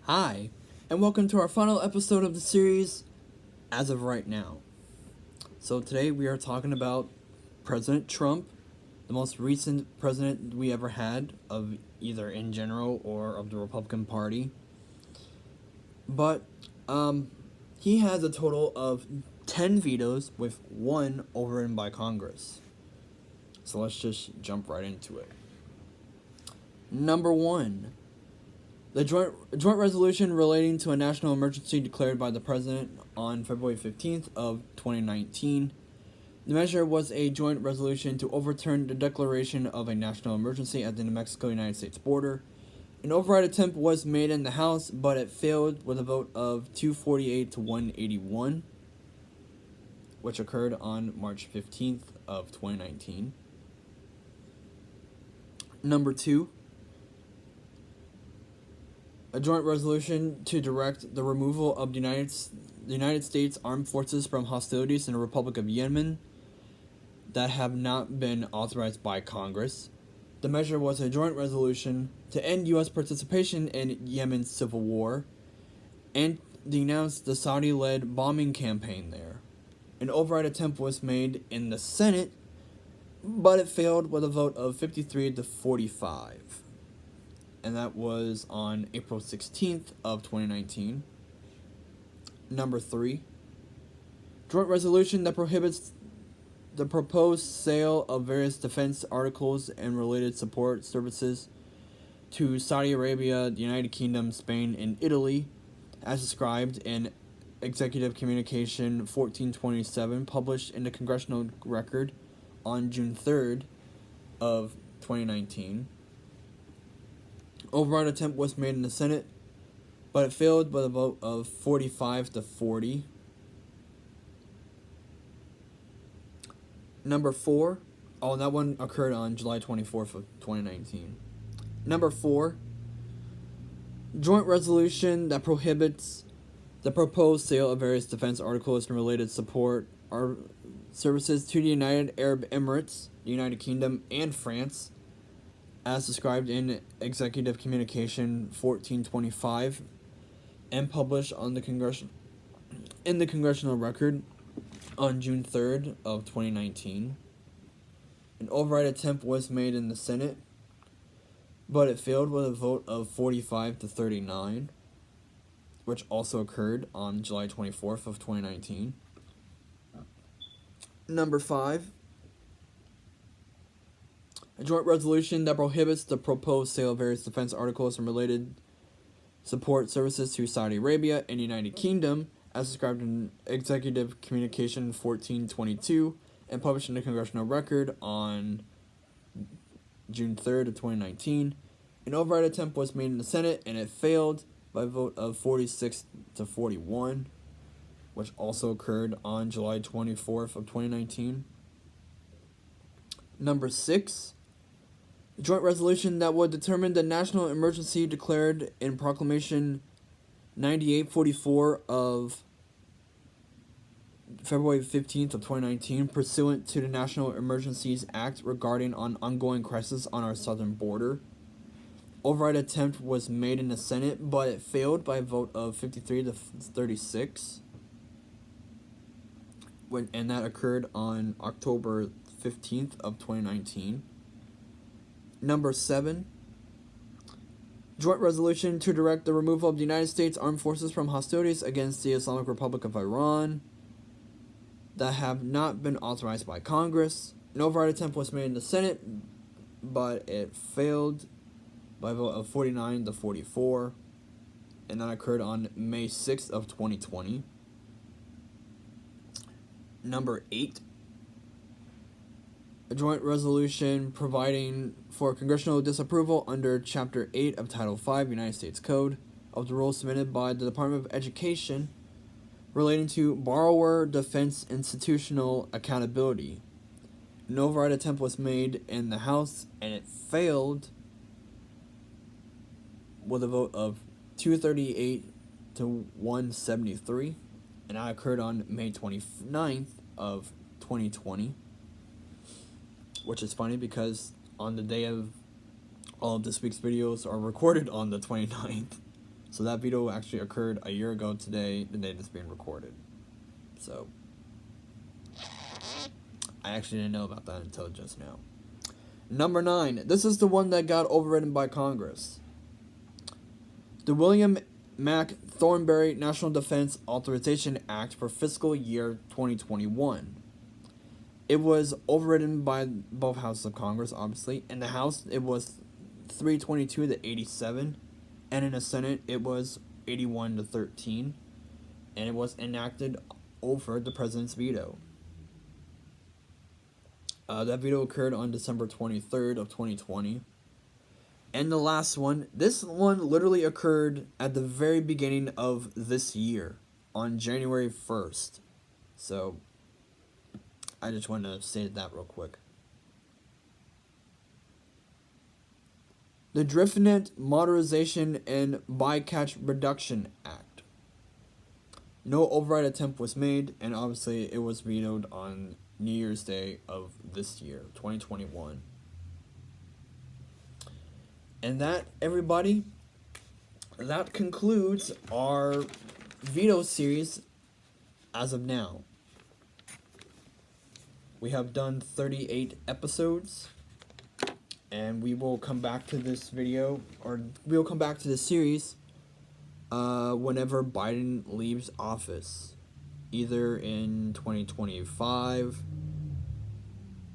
Hi, and welcome to our final episode of the series, As of Right Now. So today we are talking about President Trump, the most recent president we ever had, of either in general or of the Republican Party. But he has a total of 10 vetoes, with one overridden by Congress. So let's just jump right into it. Number 1. The joint resolution relating to a national emergency declared by the President on February 15th of 2019. The measure was a joint resolution to overturn the declaration of a national emergency at the New Mexico-United States border. An override attempt was made in the House, but it failed with a vote of 248 to 181, which occurred on March 15th of 2019. Number 2. A joint resolution to direct the removal of the United States Armed Forces from hostilities in the Republic of Yemen that have not been authorized by Congress. The measure was a joint resolution to end U.S. participation in Yemen's civil war and denounce the Saudi-led bombing campaign there. An override attempt was made in the Senate, but it failed with a vote of 53 to 45. And that was on April 16th of 2019. Number 3. Joint resolution that prohibits the proposed sale of various defense articles and related support services to Saudi Arabia, the United Kingdom, Spain, and Italy, as described in Executive Communication 1427, published in the Congressional Record on June 3rd of 2019. Override attempt was made in the Senate, but it failed by a vote of 45 to 40. Number 4. Oh, that one occurred on July 24th of 2019. Number 4. Joint resolution that prohibits the proposed sale of various defense articles and related support services to the United Arab Emirates, the United Kingdom, and France, as described in Executive Communication 1425 and published on the Congressional Record on June 3rd of 2019. An override attempt was made in the Senate, but it failed with a vote of 45 to 39, which also occurred on July 24th of 2019. Number 5. A joint resolution that prohibits the proposed sale of various defense articles and related support services to Saudi Arabia and the United Kingdom, as described in Executive Communication 1422 and published in the Congressional Record on June 3rd of 2019. An override attempt was made in the Senate, and it failed by a vote of 46 to 41, which also occurred on July 24th of 2019. Number 6. A joint resolution that would determine the national emergency declared in Proclamation 9844 of February 15th of 2019, pursuant to the National Emergencies Act regarding an ongoing crisis on our southern border. Override attempt was made in the Senate, but it failed by a vote of 53 to 36. And that occurred on October 15th of 2019. Number 7. Joint resolution to direct the removal of the United States Armed Forces from hostilities against the Islamic Republic of Iran that have not been authorized by Congress. An override attempt was made in the Senate, but it failed by a vote of 49 to 44, and that occurred on May 6th of 2020. Number 8. A joint resolution providing for congressional disapproval under Chapter 8 of Title 5 United States Code of the rules submitted by the Department of Education relating to borrower defense institutional accountability. An override attempt was made in the House, and it failed with a vote of 238 to 173, and that occurred on May 29th of 2020. Which is funny because on the day of all of this week's videos are recorded on the 29th. So that veto actually occurred a year ago today, the day that's being recorded. So I actually didn't know about that until just now. Number 9. This is the one that got overridden by Congress. The William Mac Thornberry National Defense Authorization Act for fiscal year 2021. It was overridden by both houses of Congress, obviously. In the House, it was 322 to 87. And in the Senate, it was 81 to 13. And it was enacted over the president's veto. That veto occurred on December 23rd of 2020. And the last one, this one literally occurred at the very beginning of this year, on January 1st. So, I just want to state that real quick. The DriftNet Modernization and Bycatch Reduction Act. No override attempt was made, and obviously it was vetoed on New Year's Day of this year, 2021. And that, everybody, that concludes our veto series as of now. We have done 38 episodes, and we will come back to this video, or we'll come back to this series whenever Biden leaves office, either in 2025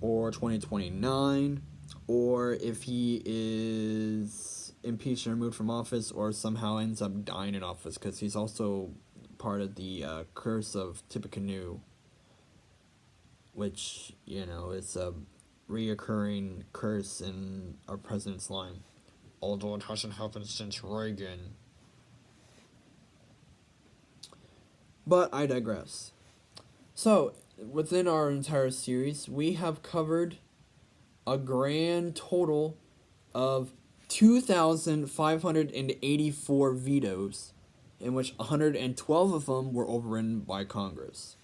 or 2029, or if he is impeached and removed from office, or somehow ends up dying in office, because he's also part of the curse of Tippecanoe, which, you know, is a reoccurring curse in our president's line. Although it hasn't happened since Reagan. But I digress. So, within our entire series, we have covered a grand total of 2,584 vetoes, in which 112 of them were overridden by Congress.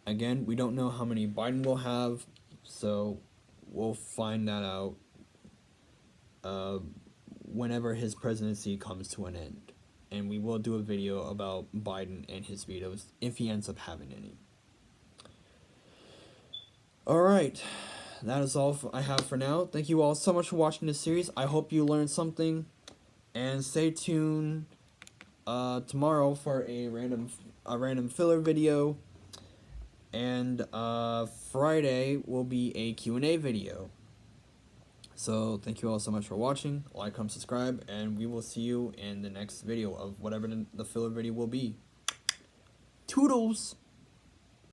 Again, we don't know how many Biden will have, so we'll find that out whenever his presidency comes to an end. And we will do a video about Biden and his vetoes, if he ends up having any. Alright, that is all I have for now. Thank you all so much for watching this series. I hope you learned something. And stay tuned tomorrow for a random filler video. And Friday will be a Q&A video. So thank you all so much for watching. Like, comment, subscribe, and we will see you in the next video of whatever the filler video will be. Toodles!